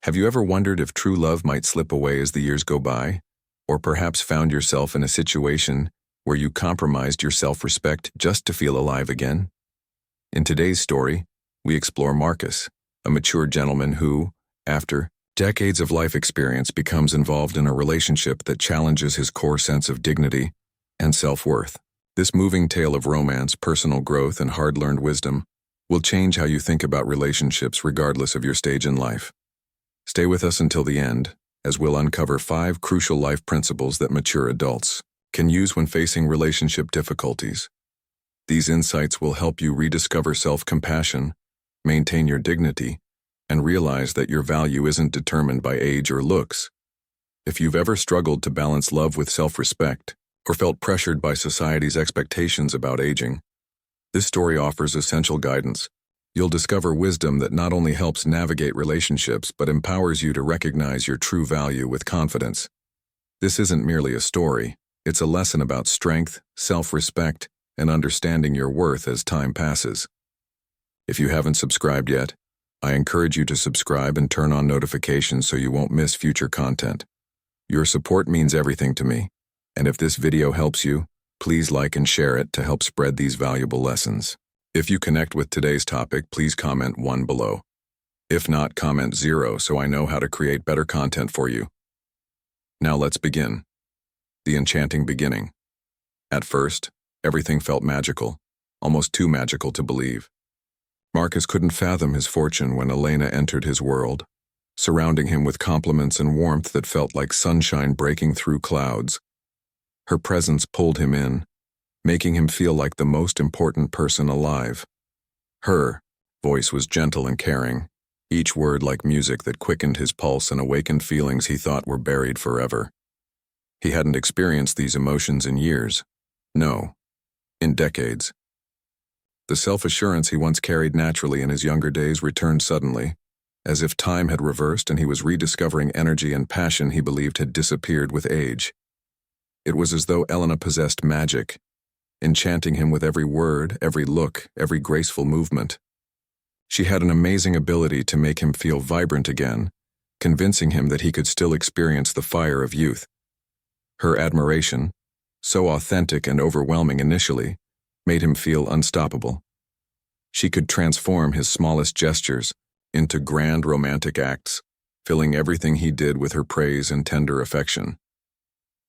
Have you ever wondered if true love might slip away as the years go by? Or perhaps found yourself in a situation where you compromised your self-respect just to feel alive again? In today's story, we explore Marcus, a mature gentleman who, after decades of life experience, becomes involved in a relationship that challenges his core sense of dignity and self-worth. This moving tale of romance, personal growth, and hard-learned wisdom will change how you think about relationships regardless of your stage in life. Stay with us until the end, as we'll uncover 5 crucial life principles that mature adults can use when facing relationship difficulties. These insights will help you rediscover self-compassion, maintain your dignity, and realize that your value isn't determined by age or looks. If you've ever struggled to balance love with self-respect, or felt pressured by society's expectations about aging, this story offers essential guidance. You'll discover wisdom that not only helps navigate relationships but empowers you to recognize your true value with confidence. This isn't merely a story, it's a lesson about strength, self-respect, and understanding your worth as time passes. If you haven't subscribed yet, I encourage you to subscribe and turn on notifications so you won't miss future content. Your support means everything to me, and if this video helps you, please like and share it to help spread these valuable lessons. If you connect with today's topic, please comment 1 below. If not, comment 0 so I know how to create better content for you. Now let's begin. The enchanting beginning. At first, everything felt magical, almost too magical to believe. Marcus couldn't fathom his fortune when Elena entered his world, surrounding him with compliments and warmth that felt like sunshine breaking through clouds. Her presence pulled him in, making him feel like the most important person alive. Her voice was gentle and caring, each word like music that quickened his pulse and awakened feelings he thought were buried forever. He hadn't experienced these emotions in years. No, in decades. The self-assurance he once carried naturally in his younger days returned suddenly, as if time had reversed and he was rediscovering energy and passion he believed had disappeared with age. It was as though Elena possessed magic, enchanting him with every word, every look, every graceful movement. She had an amazing ability to make him feel vibrant again, convincing him that he could still experience the fire of youth. Her admiration, so authentic and overwhelming initially, made him feel unstoppable. She could transform his smallest gestures into grand romantic acts, filling everything he did with her praise and tender affection.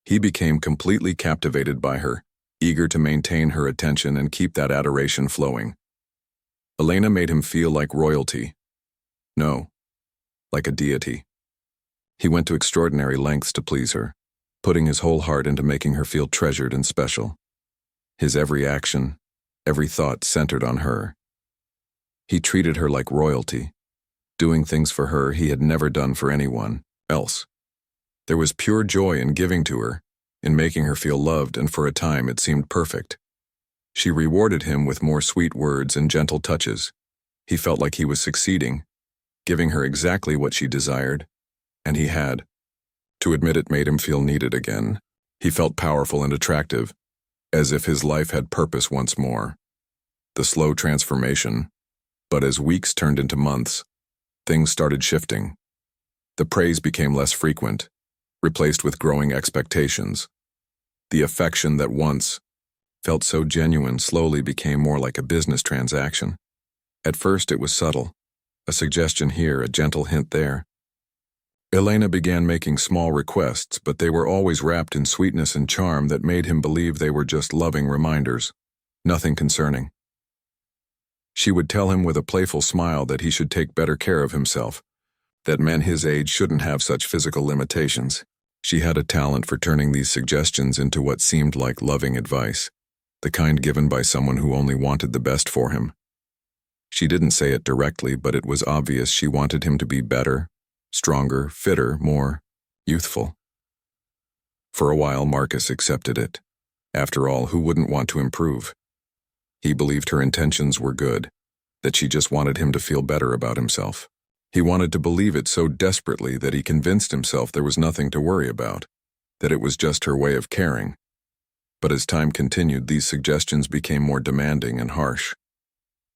He became completely captivated by her, eager to maintain her attention and keep that adoration flowing. Elena made him feel like royalty. No, like a deity. He went to extraordinary lengths to please her, putting his whole heart into making her feel treasured and special. His every action, every thought centered on her. He treated her like royalty, doing things for her he had never done for anyone else. There was pure joy in giving to her, in making her feel loved, and for a time it seemed perfect. She rewarded him with more sweet words and gentle touches. He felt like he was succeeding, giving her exactly what she desired, and he had. To admit it made him feel needed again. He felt powerful and attractive, as if his life had purpose once more. The slow transformation. But as weeks turned into months, things started shifting. The praise became less frequent, replaced with growing expectations. The affection that once felt so genuine slowly became more like a business transaction. At first it was subtle, a suggestion here, a gentle hint there. Elena began making small requests, but they were always wrapped in sweetness and charm that made him believe they were just loving reminders, nothing concerning. She would tell him with a playful smile that he should take better care of himself, that men his age shouldn't have such physical limitations. She had a talent for turning these suggestions into what seemed like loving advice, the kind given by someone who only wanted the best for him. She didn't say it directly, but it was obvious she wanted him to be better, stronger, fitter, more youthful. For a while, Marcus accepted it. After all, who wouldn't want to improve? He believed her intentions were good, that she just wanted him to feel better about himself. He wanted to believe it so desperately that he convinced himself there was nothing to worry about, that it was just her way of caring. But as time continued, these suggestions became more demanding and harsh.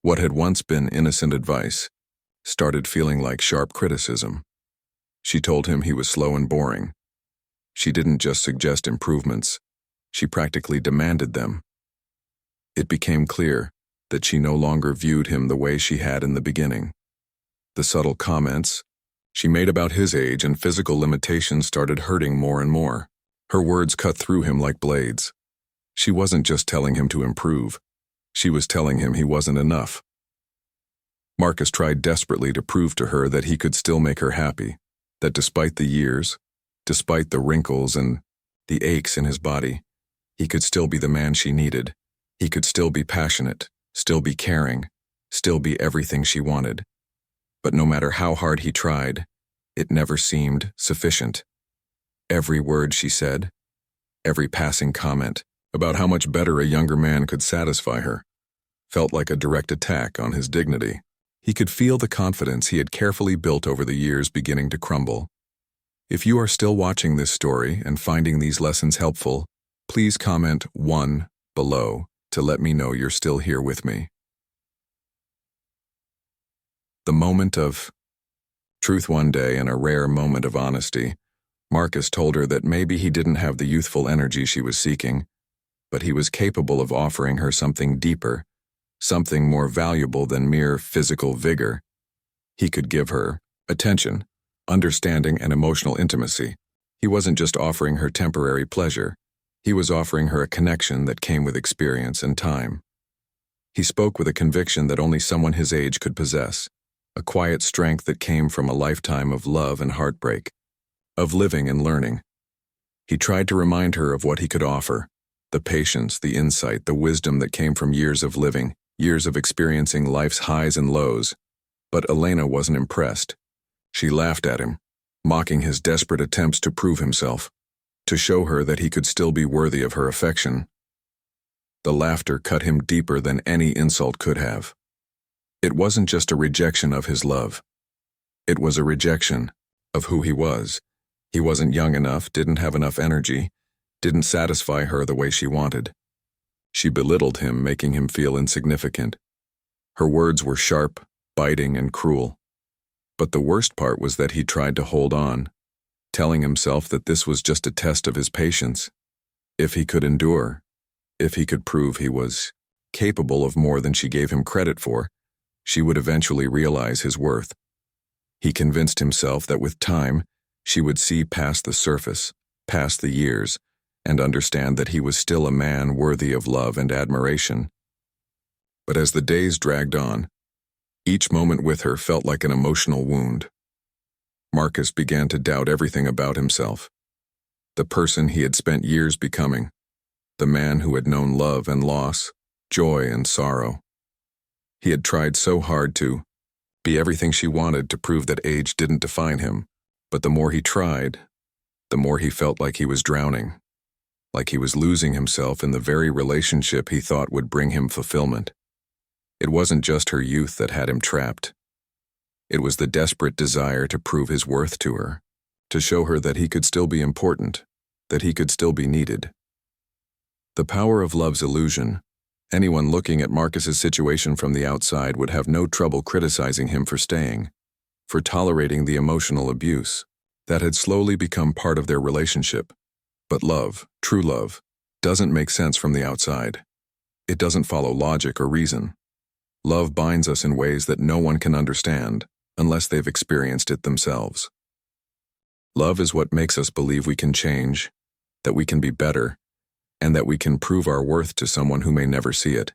What had once been innocent advice started feeling like sharp criticism. She told him he was slow and boring. She didn't just suggest improvements, she practically demanded them. It became clear that she no longer viewed him the way she had in the beginning. The subtle comments she made about his age and physical limitations started hurting more and more. Her words cut through him like blades. She wasn't just telling him to improve, she was telling him he wasn't enough. Marcus tried desperately to prove to her that he could still make her happy, that despite the years, despite the wrinkles and the aches in his body, he could still be the man she needed. He could still be passionate, still be caring, still be everything she wanted. But no matter how hard he tried, it never seemed sufficient. Every word she said, every passing comment about how much better a younger man could satisfy her, felt like a direct attack on his dignity. He could feel the confidence he had carefully built over the years beginning to crumble. If you are still watching this story and finding these lessons helpful, please comment 1 below to let me know you're still here with me. The moment of truth one day, and a rare moment of honesty, Marcus told her that maybe he didn't have the youthful energy she was seeking, but he was capable of offering her something deeper, something more valuable than mere physical vigor. He could give her attention, understanding, and emotional intimacy. He wasn't just offering her temporary pleasure, he was offering her a connection that came with experience and time. He spoke with a conviction that only someone his age could possess, a quiet strength that came from a lifetime of love and heartbreak, of living and learning. He tried to remind her of what he could offer, the patience, the insight, the wisdom that came from years of living, years of experiencing life's highs and lows. But Elena wasn't impressed. She laughed at him, mocking his desperate attempts to prove himself, to show her that he could still be worthy of her affection. The laughter cut him deeper than any insult could have. It wasn't just a rejection of his love. It was a rejection of who he was. He wasn't young enough, didn't have enough energy, didn't satisfy her the way she wanted. She belittled him, making him feel insignificant. Her words were sharp, biting, and cruel. But the worst part was that he tried to hold on, telling himself that this was just a test of his patience. If he could endure, if he could prove he was capable of more than she gave him credit for, she would eventually realize his worth. He convinced himself that with time, she would see past the surface, past the years, and understand that he was still a man worthy of love and admiration. But as the days dragged on, each moment with her felt like an emotional wound. Marcus began to doubt everything about himself. The person he had spent years becoming, the man who had known love and loss, joy and sorrow. He had tried so hard to be everything she wanted, to prove that age didn't define him. But the more he tried, the more he felt like he was drowning, like he was losing himself in the very relationship he thought would bring him fulfillment. It wasn't just her youth that had him trapped. It was the desperate desire to prove his worth to her, to show her that he could still be important, that he could still be needed. The power of love's illusion. Anyone looking at Marcus's situation from the outside would have no trouble criticizing him for staying, for tolerating the emotional abuse that had slowly become part of their relationship. But love, true love, doesn't make sense from the outside. It doesn't follow logic or reason. Love binds us in ways that no one can understand unless they've experienced it themselves. Love is what makes us believe we can change, that we can be better, and that we can prove our worth to someone who may never see it.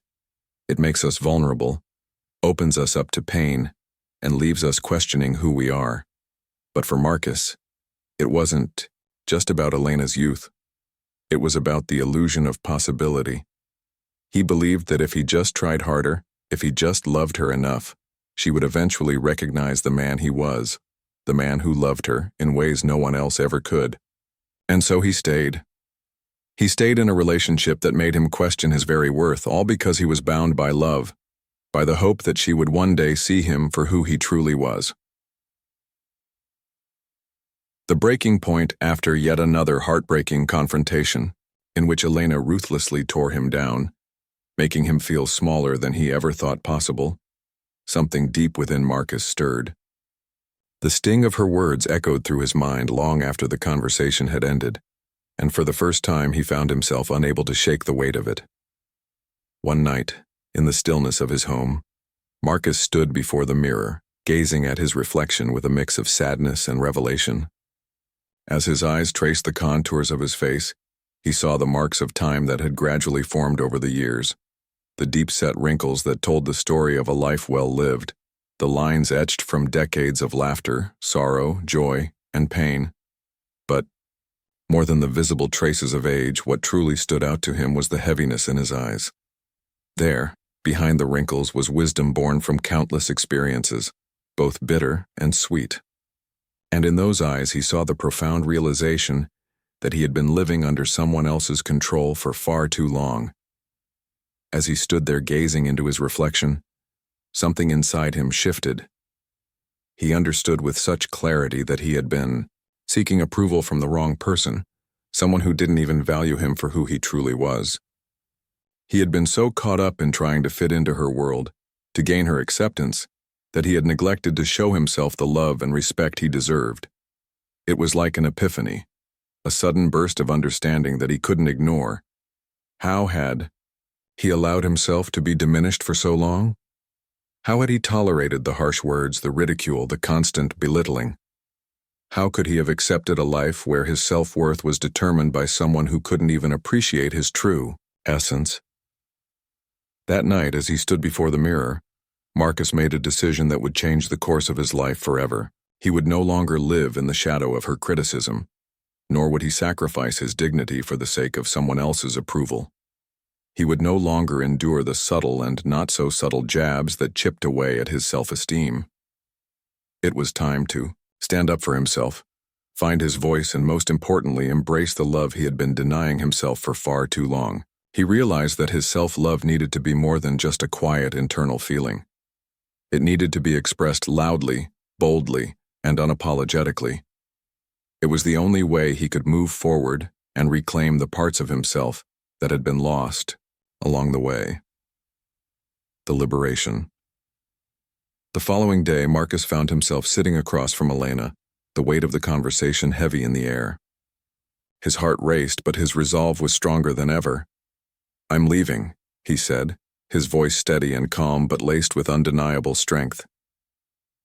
It makes us vulnerable, opens us up to pain, and leaves us questioning who we are. But for Marcus, it wasn't just about Elena's youth. It was about the illusion of possibility. He believed that if he just tried harder, if he just loved her enough, she would eventually recognize the man he was, the man who loved her in ways no one else ever could. And so he stayed. He stayed in a relationship that made him question his very worth, all because he was bound by love, by the hope that she would one day see him for who he truly was. The breaking point after yet another heartbreaking confrontation, in which Elena ruthlessly tore him down, making him feel smaller than he ever thought possible, something deep within Marcus stirred. The sting of her words echoed through his mind long after the conversation had ended, and for the first time he found himself unable to shake the weight of it. One night, in the stillness of his home, Marcus stood before the mirror, gazing at his reflection with a mix of sadness and revelation. As his eyes traced the contours of his face, he saw the marks of time that had gradually formed over the years, the deep-set wrinkles that told the story of a life well lived, the lines etched from decades of laughter, sorrow, joy, and pain. But, more than the visible traces of age, what truly stood out to him was the heaviness in his eyes. There, behind the wrinkles, was wisdom born from countless experiences, both bitter and sweet. And in those eyes he saw the profound realization that he had been living under someone else's control for far too long. As he stood there gazing into his reflection, something inside him shifted. He understood with such clarity that he had been seeking approval from the wrong person, someone who didn't even value him for who he truly was. He had been so caught up in trying to fit into her world, to gain her acceptance, that he had neglected to show himself the love and respect he deserved. It was like an epiphany, a sudden burst of understanding that he couldn't ignore. How had he allowed himself to be diminished for so long? How had he tolerated the harsh words, the ridicule, the constant belittling? How could he have accepted a life where his self-worth was determined by someone who couldn't even appreciate his true essence? That night, as he stood before the mirror, Marcus made a decision that would change the course of his life forever. He would no longer live in the shadow of her criticism, nor would he sacrifice his dignity for the sake of someone else's approval. He would no longer endure the subtle and not-so-subtle jabs that chipped away at his self-esteem. It was time to stand up for himself, find his voice, and most importantly, embrace the love he had been denying himself for far too long. He realized that his self-love needed to be more than just a quiet internal feeling. It needed to be expressed loudly, boldly, and unapologetically. It was the only way he could move forward and reclaim the parts of himself that had been lost along the way. The liberation. The following day, Marcus found himself sitting across from Elena, the weight of the conversation heavy in the air. His heart raced, but his resolve was stronger than ever. "I'm leaving," he said, his voice steady and calm but laced with undeniable strength.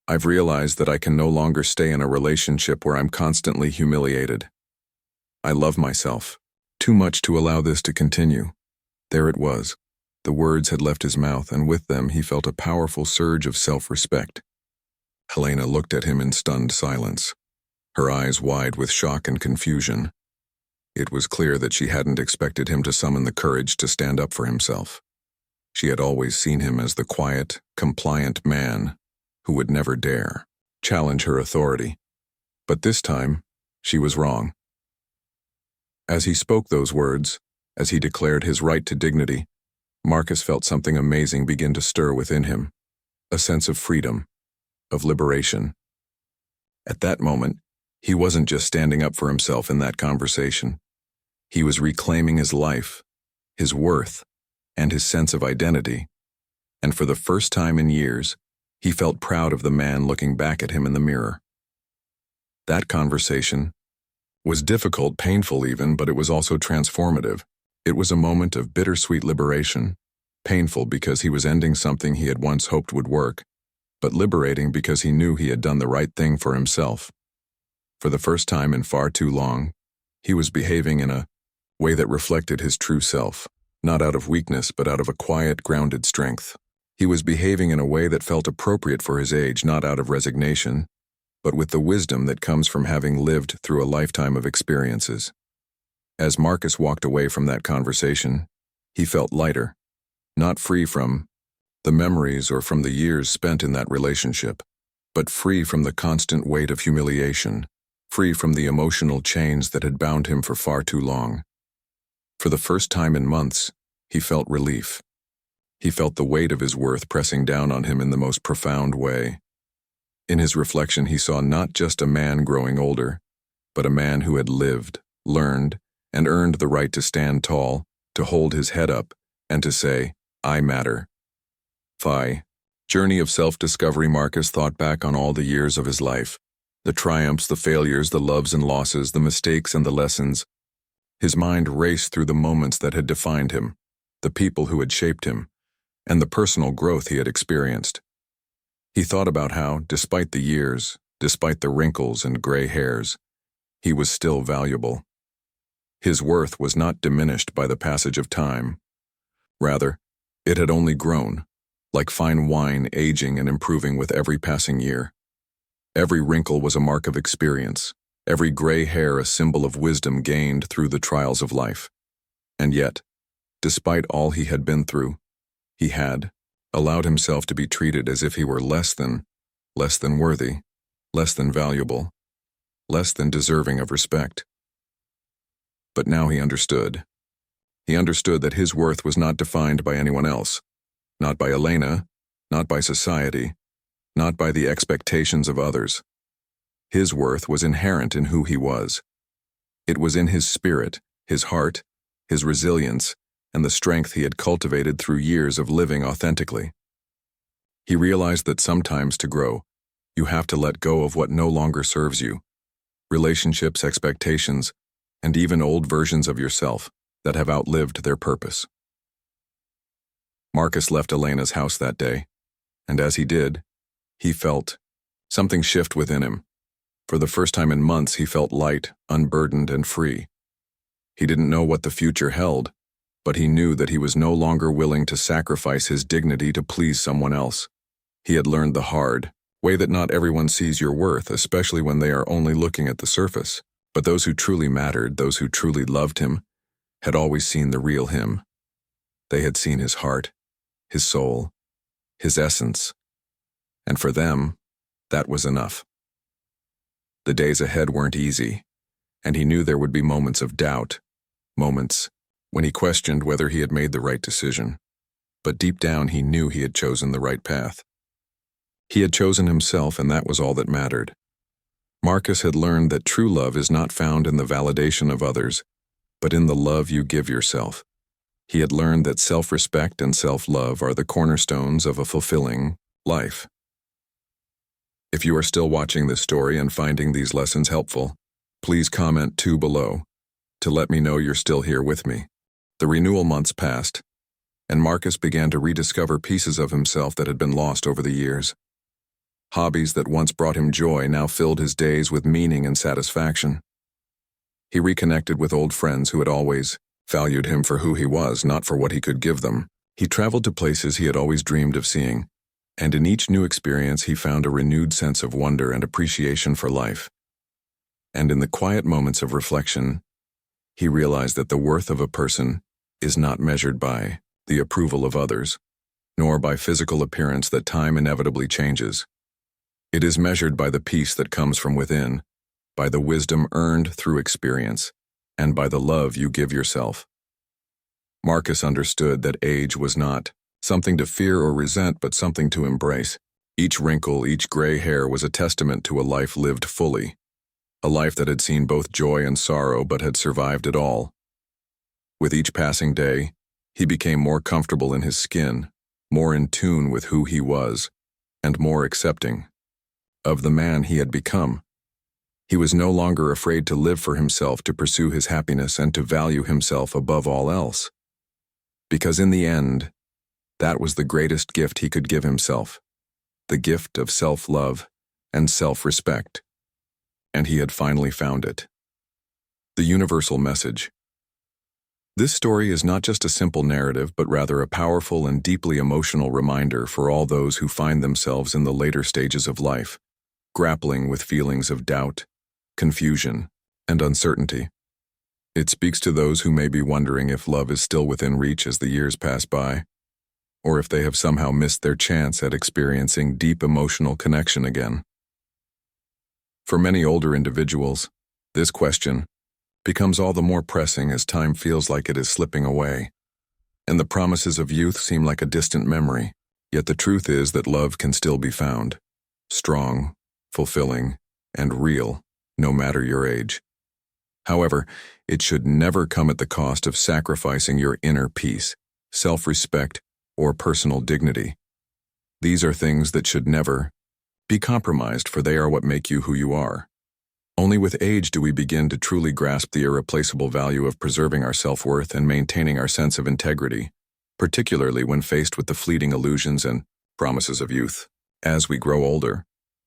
"I've realized that I can no longer stay in a relationship where I'm constantly humiliated. I love myself too much to allow this to continue." There it was. The words had left his mouth, and with them he felt a powerful surge of self-respect. Helena looked at him in stunned silence, her eyes wide with shock and confusion. It was clear that she hadn't expected him to summon the courage to stand up for himself. She had always seen him as the quiet, compliant man who would never dare challenge her authority. But this time, she was wrong. As he spoke those words, as he declared his right to dignity, Marcus felt something amazing begin to stir within him, a sense of freedom, of liberation. At that moment, he wasn't just standing up for himself in that conversation. He was reclaiming his life, his worth, and his sense of identity. And for the first time in years, he felt proud of the man looking back at him in the mirror. That conversation was difficult, painful even, but it was also transformative. It was a moment of bittersweet liberation, painful because he was ending something he had once hoped would work, but liberating because he knew he had done the right thing for himself. For the first time in far too long, he was behaving in a way that reflected his true self, not out of weakness but out of a quiet, grounded strength. He was behaving in a way that felt appropriate for his age, not out of resignation, but with the wisdom that comes from having lived through a lifetime of experiences. As Marcus walked away from that conversation, he felt lighter, not free from the memories or from the years spent in that relationship, but free from the constant weight of humiliation, free from the emotional chains that had bound him for far too long. For the first time in months, he felt relief. He felt the weight of his worth pressing down on him in the most profound way. In his reflection, he saw not just a man growing older, but a man who had lived, learned, and earned the right to stand tall, to hold his head up, and to say, "I matter." Journey of self-discovery. Marcus thought back on all the years of his life, The triumphs, the failures, the loves and losses, the mistakes and the lessons. His mind raced through the moments that had defined him, the people who had shaped him, and the personal growth he had experienced. He thought about how, despite the years, despite the wrinkles and gray hairs, he was still valuable. His worth was not diminished by the passage of time. Rather, it had only grown, like fine wine aging and improving with every passing year. Every wrinkle was a mark of experience, every gray hair a symbol of wisdom gained through the trials of life. And yet, despite all he had been through, he had allowed himself to be treated as if he were less than worthy, less than valuable, less than deserving of respect. But now he understood. He understood that his worth was not defined by anyone else, not by Elena, not by society, not by the expectations of others. His worth was inherent in who he was. It was in his spirit, his heart, his resilience, and the strength he had cultivated through years of living authentically. He realized that sometimes to grow, you have to let go of what no longer serves you, relationships, expectations, and even old versions of yourself that have outlived their purpose. Marcus left Elena's house that day, and as he did, he felt something shift within him. For the first time in months, he felt light, unburdened, and free. He didn't know what the future held, but he knew that he was no longer willing to sacrifice his dignity to please someone else. He had learned the hard way that not everyone sees your worth, especially when they are only looking at the surface. But those who truly mattered, those who truly loved him, had always seen the real him. They had seen his heart, his soul, his essence, and for them, that was enough. The days ahead weren't easy, and he knew there would be moments of doubt, moments when he questioned whether he had made the right decision. But deep down he knew he had chosen the right path. He had chosen himself, and that was all that mattered. Marcus had learned that true love is not found in the validation of others, but in the love you give yourself. He had learned that self-respect and self-love are the cornerstones of a fulfilling life. If you are still watching this story and finding these lessons helpful, please comment 2 below to let me know you're still here with me. The renewal months passed, and Marcus began to rediscover pieces of himself that had been lost over the years. Hobbies that once brought him joy now filled his days with meaning and satisfaction. He reconnected with old friends who had always valued him for who he was, not for what he could give them. He traveled to places he had always dreamed of seeing, and in each new experience he found a renewed sense of wonder and appreciation for life. And in the quiet moments of reflection, he realized that the worth of a person is not measured by the approval of others, nor by physical appearance that time inevitably changes. It is measured by the peace that comes from within, by the wisdom earned through experience, and by the love you give yourself. Marcus understood that age was not something to fear or resent, but something to embrace. Each wrinkle, each gray hair was a testament to a life lived fully, a life that had seen both joy and sorrow but had survived it all. With each passing day, he became more comfortable in his skin, more in tune with who he was, and more accepting of the man he had become. He was no longer afraid to live for himself, to pursue his happiness, and to value himself above all else. Because in the end, that was the greatest gift he could give himself, the gift of self-love and self-respect. And he had finally found it. The universal message. This story is not just a simple narrative, but rather a powerful and deeply emotional reminder for all those who find themselves in the later stages of life, grappling with feelings of doubt, confusion, and uncertainty. It speaks to those who may be wondering if love is still within reach as the years pass by, or if they have somehow missed their chance at experiencing deep emotional connection again. For many older individuals, this question becomes all the more pressing as time feels like it is slipping away, and the promises of youth seem like a distant memory. Yet the truth is that love can still be found, strong, fulfilling, and real, no matter your age. However, it should never come at the cost of sacrificing your inner peace, self-respect, or personal dignity. These are things that should never Be compromised, for they are what make you who you are. Only with age do we begin to truly grasp the irreplaceable value of preserving our self-worth and maintaining our sense of integrity, particularly when faced with the fleeting illusions and promises of youth. As we grow older,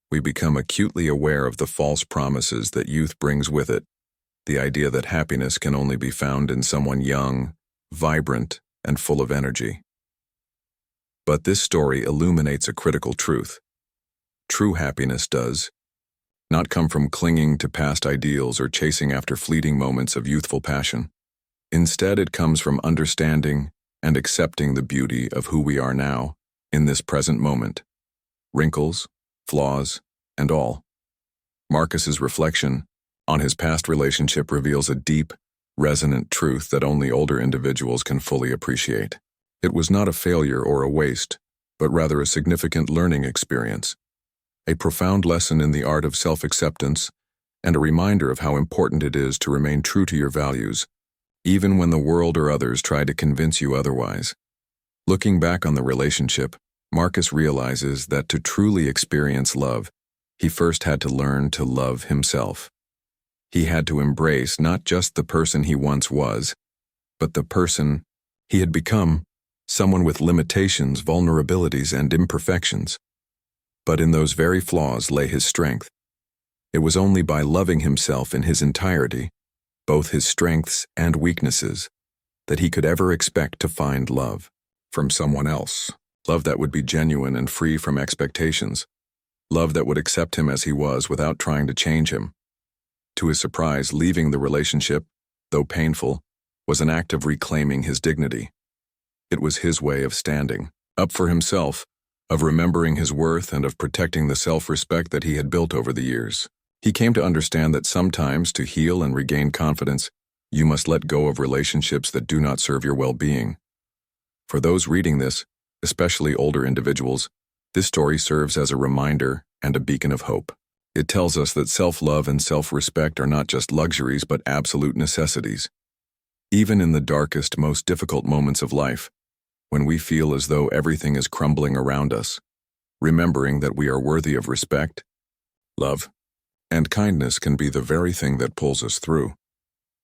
we become acutely aware of the false promises that youth brings with it, the idea that happiness can only be found in someone young, vibrant, and full of energy. But this story illuminates a critical truth. True happiness does not come from clinging to past ideals or chasing after fleeting moments of youthful passion. Instead, it comes from understanding and accepting the beauty of who we are now, in this present moment. Wrinkles, flaws, and all. Marcus's reflection on his past relationship reveals a deep, resonant truth that only older individuals can fully appreciate. It was not a failure or a waste, but rather a significant learning experience, a profound lesson in the art of self-acceptance, and a reminder of how important it is to remain true to your values, even when the world or others try to convince you otherwise. Looking back on the relationship, Marcus realizes that to truly experience love, he first had to learn to love himself. He had to embrace not just the person he once was, but the person he had become, someone with limitations, vulnerabilities, and imperfections. But in those very flaws lay his strength. It was only by loving himself in his entirety, both his strengths and weaknesses, that he could ever expect to find love from someone else. Love that would be genuine and free from expectations. Love that would accept him as he was without trying to change him. To his surprise, leaving the relationship, though painful, was an act of reclaiming his dignity. It was his way of standing up for himself, of remembering his worth, and of protecting the self-respect that he had built over the years. He came to understand that sometimes, to heal and regain confidence, you must let go of relationships that do not serve your well-being. For those reading this, especially older individuals, this story serves as a reminder and a beacon of hope. It tells us that self-love and self-respect are not just luxuries but absolute necessities. Even in the darkest, most difficult moments of life, when we feel as though everything is crumbling around us, remembering that we are worthy of respect, love, and kindness can be the very thing that pulls us through.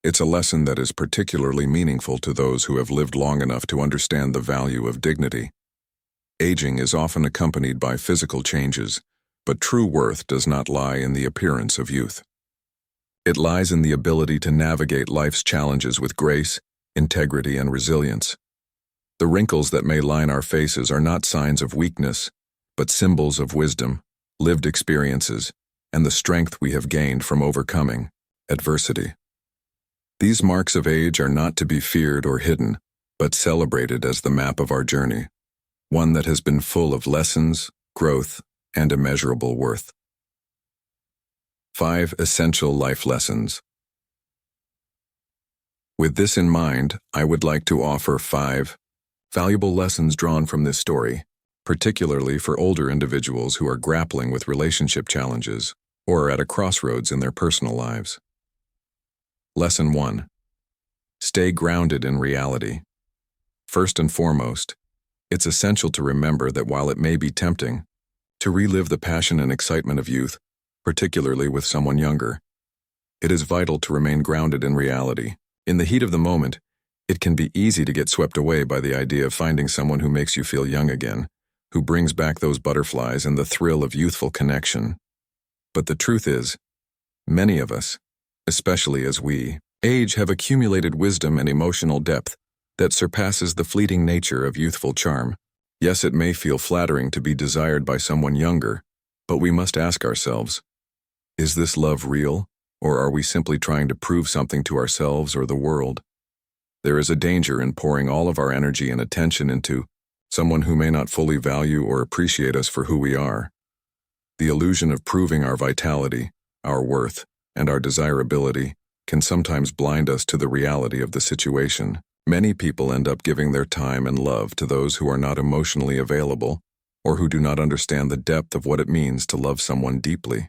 It's a lesson that is particularly meaningful to those who have lived long enough to understand the value of dignity. Aging is often accompanied by physical changes, but true worth does not lie in the appearance of youth. It lies in the ability to navigate life's challenges with grace, integrity, and resilience. The wrinkles that may line our faces are not signs of weakness, but symbols of wisdom, lived experiences, and the strength we have gained from overcoming adversity. These marks of age are not to be feared or hidden, but celebrated as the map of our journey, one that has been full of lessons, growth, and immeasurable worth. 5 Essential Life Lessons. With this in mind, I would like to offer 5 valuable lessons drawn from this story, particularly for older individuals who are grappling with relationship challenges or are at a crossroads in their personal lives. Lesson 1. Stay grounded in reality. First and foremost, it's essential to remember that while it may be tempting to relive the passion and excitement of youth, particularly with someone younger, it is vital to remain grounded in reality. In the heat of the moment, it can be easy to get swept away by the idea of finding someone who makes you feel young again, who brings back those butterflies and the thrill of youthful connection. But the truth is, many of us, especially as we age, have accumulated wisdom and emotional depth that surpasses the fleeting nature of youthful charm. Yes, it may feel flattering to be desired by someone younger, but we must ask ourselves, is this love real, or are we simply trying to prove something to ourselves or the world? There is a danger in pouring all of our energy and attention into someone who may not fully value or appreciate us for who we are. The illusion of proving our vitality, our worth, and our desirability can sometimes blind us to the reality of the situation. Many people end up giving their time and love to those who are not emotionally available or who do not understand the depth of what it means to love someone deeply.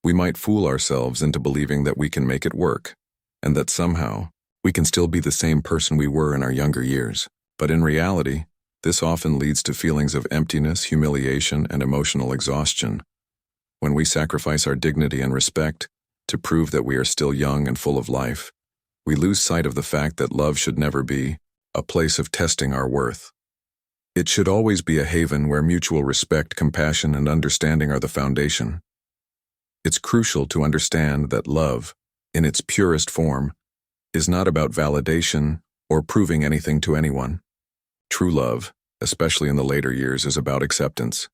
We might fool ourselves into believing that we can make it work, and that somehow we can still be the same person we were in our younger years. But in reality, this often leads to feelings of emptiness, humiliation, and emotional exhaustion. When we sacrifice our dignity and respect to prove that we are still young and full of life, we lose sight of the fact that love should never be a place of testing our worth. It should always be a haven where mutual respect, compassion, and understanding are the foundation. It's crucial to understand that love, in its purest form, is not about validation or proving anything to anyone. True love, especially in the later years, is about acceptance.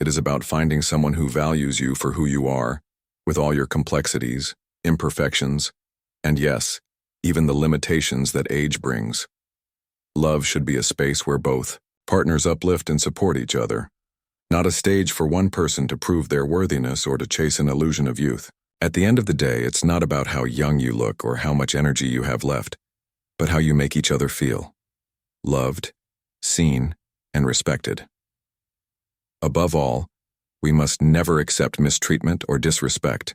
It is about finding someone who values you for who you are, with all your complexities, imperfections, and yes, even the limitations that age brings. Love should be a space where both partners uplift and support each other, not a stage for one person to prove their worthiness or to chase an illusion of youth. At the end of the day, it's not about how young you look or how much energy you have left, but how you make each other feel loved, seen, and respected. Above all, we must never accept mistreatment or disrespect,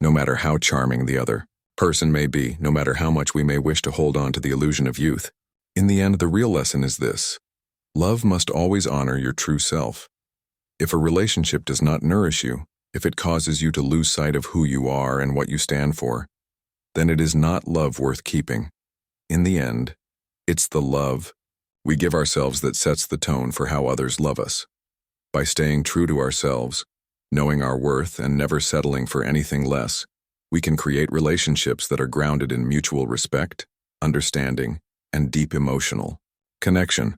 no matter how charming the other person may be, no matter how much we may wish to hold on to the illusion of youth. In the end, the real lesson is this: love must always honor your true self. If a relationship does not nourish you, if it causes you to lose sight of who you are and what you stand for, then it is not love worth keeping. In the end, it's the love we give ourselves that sets the tone for how others love us. By staying true to ourselves, knowing our worth, and never settling for anything less, we can create relationships that are grounded in mutual respect, understanding, and deep emotional connection.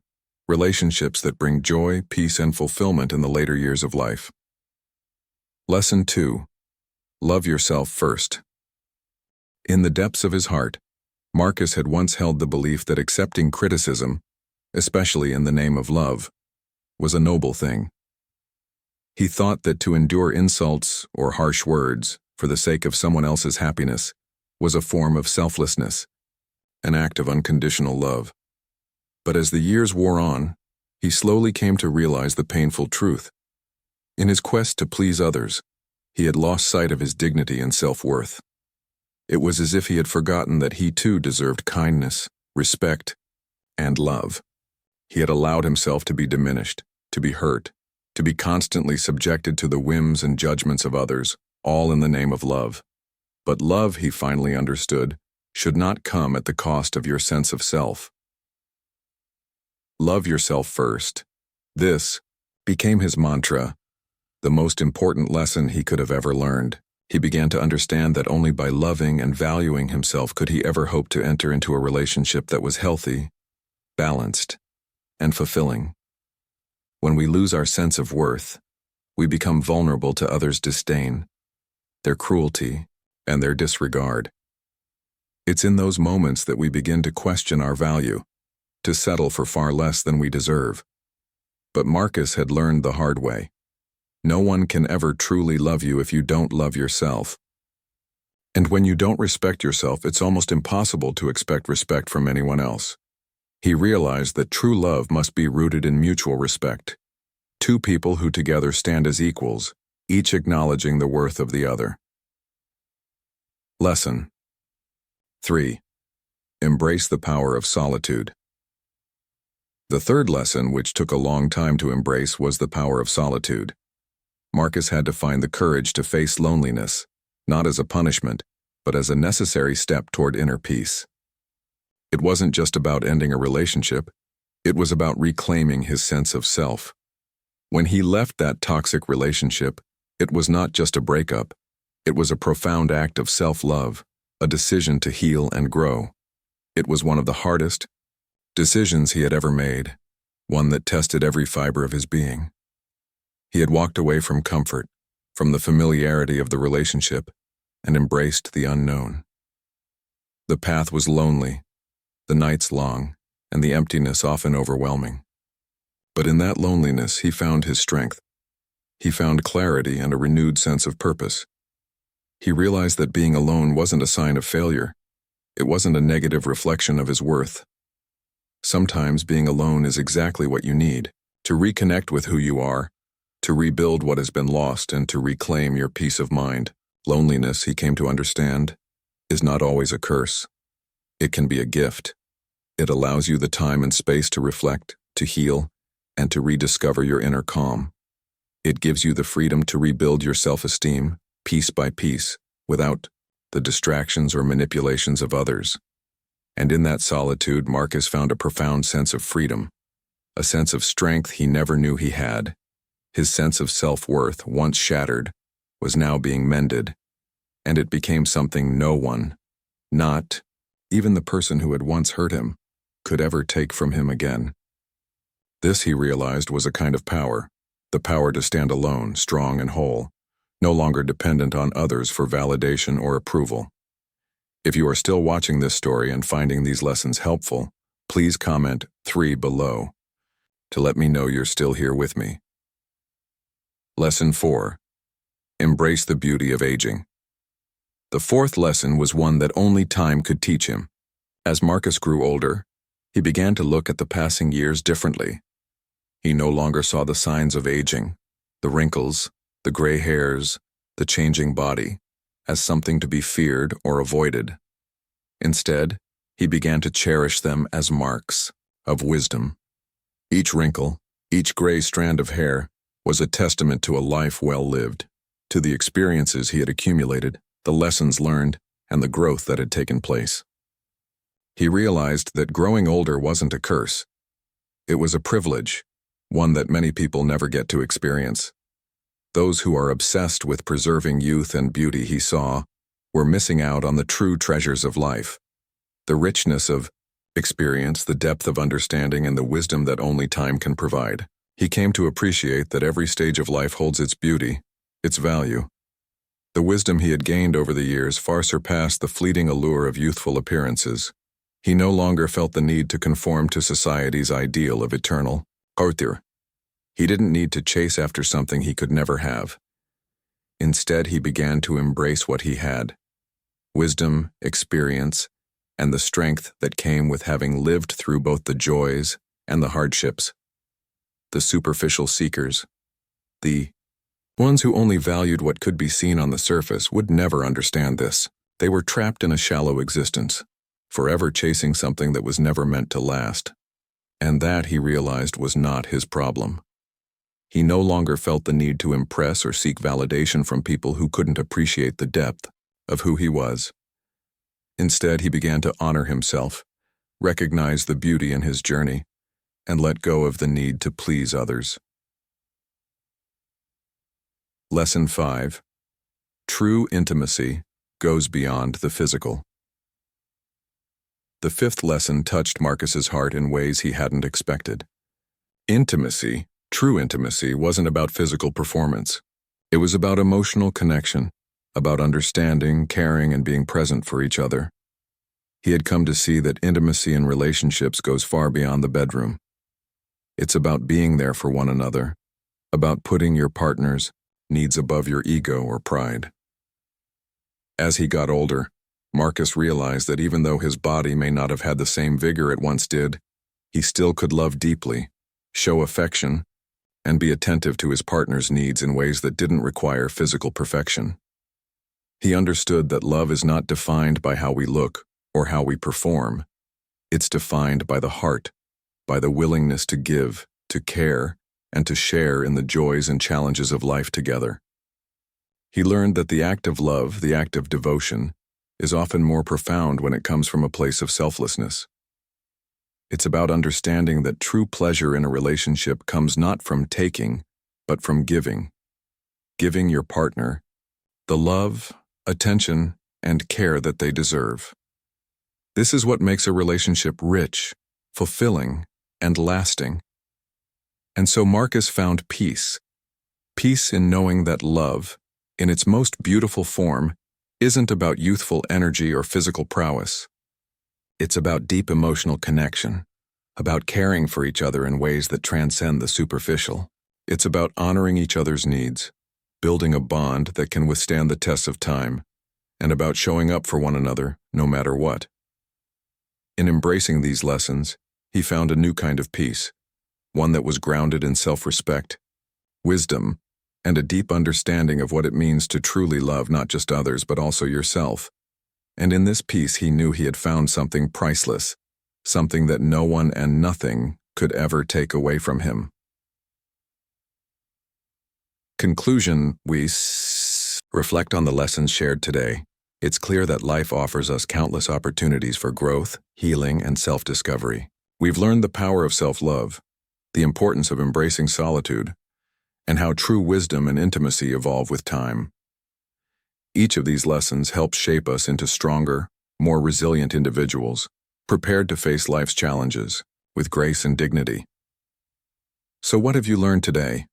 Relationships that bring joy, peace, and fulfillment in the later years of life. Lesson 2. Love yourself first. In the depths of his heart, Marcus had once held the belief that accepting criticism, especially in the name of love, was a noble thing. He thought that to endure insults or harsh words for the sake of someone else's happiness was a form of selflessness, an act of unconditional love. But as the years wore on, he slowly came to realize the painful truth. In his quest to please others, he had lost sight of his dignity and self-worth. It was as if he had forgotten that he too deserved kindness, respect, and love. He had allowed himself to be diminished, to be hurt, to be constantly subjected to the whims and judgments of others, all in the name of love. But love, he finally understood, should not come at the cost of your sense of self. Love yourself first. This became his mantra, the most important lesson he could have ever learned. He began to understand that only by loving and valuing himself could he ever hope to enter into a relationship that was healthy, balanced, and fulfilling. When we lose our sense of worth, we become vulnerable to others' disdain, their cruelty, and their disregard. It's in those moments that we begin to question our value, to settle for far less than we deserve. But Marcus had learned the hard way. No one can ever truly love you if you don't love yourself. And when you don't respect yourself, it's almost impossible to expect respect from anyone else. He realized that true love must be rooted in mutual respect. Two people who together stand as equals, each acknowledging the worth of the other. Lesson 3. Embrace the power of solitude. The third lesson, which took a long time to embrace, was the power of solitude. Marcus had to find the courage to face loneliness, not as a punishment, but as a necessary step toward inner peace. It wasn't just about ending a relationship, it was about reclaiming his sense of self. When he left that toxic relationship, it was not just a breakup, it was a profound act of self-love, a decision to heal and grow. It was one of the hardest decisions he had ever made, one that tested every fiber of his being. He had walked away from comfort, from the familiarity of the relationship, and embraced the unknown. The path was lonely, the nights long, and the emptiness often overwhelming. But in that loneliness, he found his strength. He found clarity and a renewed sense of purpose. He realized that being alone wasn't a sign of failure. It wasn't a negative reflection of his worth. Sometimes being alone is exactly what you need, to reconnect with who you are, to rebuild what has been lost, and to reclaim your peace of mind. Loneliness, he came to understand, is not always a curse. It can be a gift. It allows you the time and space to reflect, to heal, and to rediscover your inner calm. It gives you the freedom to rebuild your self-esteem, piece by piece, without the distractions or manipulations of others. And in that solitude, Marcus found a profound sense of freedom, a sense of strength he never knew he had. His sense of self-worth, once shattered, was now being mended, and it became something no one, not even the person who had once hurt him, could ever take from him again. This, he realized, was a kind of power, the power to stand alone, strong and whole, no longer dependent on others for validation or approval. If you are still watching this story and finding these lessons helpful, please comment 3 below to let me know you're still here with me. Lesson 4. Embrace the beauty of aging. The fourth lesson was one that only time could teach him. As Marcus grew older, he began to look at the passing years differently. He no longer saw the signs of aging, the wrinkles, the gray hairs, the changing body, as something to be feared or avoided. Instead, he began to cherish them as marks of wisdom. Each wrinkle, each gray strand of hair, was a testament to a life well lived, to the experiences he had accumulated, the lessons learned, and the growth that had taken place. He realized that growing older wasn't a curse. It was a privilege, one that many people never get to experience. Those who are obsessed with preserving youth and beauty, he saw, were missing out on the true treasures of life, the richness of experience, the depth of understanding, and the wisdom that only time can provide. He came to appreciate that every stage of life holds its beauty, its value. The wisdom he had gained over the years far surpassed the fleeting allure of youthful appearances. He no longer felt the need to conform to society's ideal of eternal author. He didn't need to chase after something he could never have. Instead, he began to embrace what he had: wisdom, experience, and the strength that came with having lived through both the joys and the hardships. The superficial seekers, the ones who only valued what could be seen on the surface, would never understand this. They were trapped in a shallow existence, forever chasing something that was never meant to last. And that, he realized, was not his problem. He no longer felt the need to impress or seek validation from people who couldn't appreciate the depth of who he was. Instead, he began to honor himself, recognize the beauty in his journey, and let go of the need to please others. Lesson 5. True intimacy goes beyond the physical. The fifth lesson touched Marcus's heart in ways he hadn't expected. Intimacy, true intimacy, wasn't about physical performance. It was about emotional connection, about understanding, caring, and being present for each other. He had come to see that intimacy in relationships goes far beyond the bedroom. It's about being there for one another, about putting your partner's needs above your ego or pride. As he got older, Marcus realized that even though his body may not have had the same vigor it once did, he still could love deeply, show affection, and be attentive to his partner's needs in ways that didn't require physical perfection. He understood that love is not defined by how we look or how we perform. It's defined by the heart, by the willingness to give, to care, and to share in the joys and challenges of life together. He learned that the act of love, the act of devotion, is often more profound when it comes from a place of selflessness. It's about understanding that true pleasure in a relationship comes not from taking, but from giving. Giving your partner the love, attention, and care that they deserve. This is what makes a relationship rich, fulfilling, and lasting. And so Marcus found peace. Peace in knowing that love, in its most beautiful form, isn't about youthful energy or physical prowess. It's about deep emotional connection, about caring for each other in ways that transcend the superficial. It's about honoring each other's needs, building a bond that can withstand the tests of time, and about showing up for one another no matter what. In embracing these lessons, he found a new kind of peace, one that was grounded in self-respect, wisdom, and a deep understanding of what it means to truly love not just others but also yourself. And in this peace he knew he had found something priceless, something that no one and nothing could ever take away from him. Conclusion, reflect on the lessons shared today. It's clear that life offers us countless opportunities for growth, healing, and self-discovery. We've learned the power of self-love, the importance of embracing solitude, and how true wisdom and intimacy evolve with time. Each of these lessons helps shape us into stronger, more resilient individuals, prepared to face life's challenges with grace and dignity. So what have you learned today?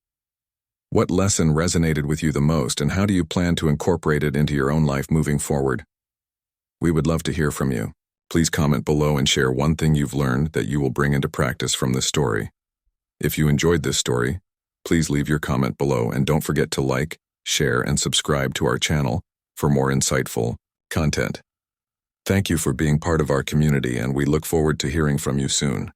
What lesson resonated with you the most, and how do you plan to incorporate it into your own life moving forward? We would love to hear from you. Please comment below and share one thing you've learned that you will bring into practice from this story. If you enjoyed this story, please leave your comment below and don't forget to like, share, and subscribe to our channel for more insightful content. Thank you for being part of our community, and we look forward to hearing from you soon.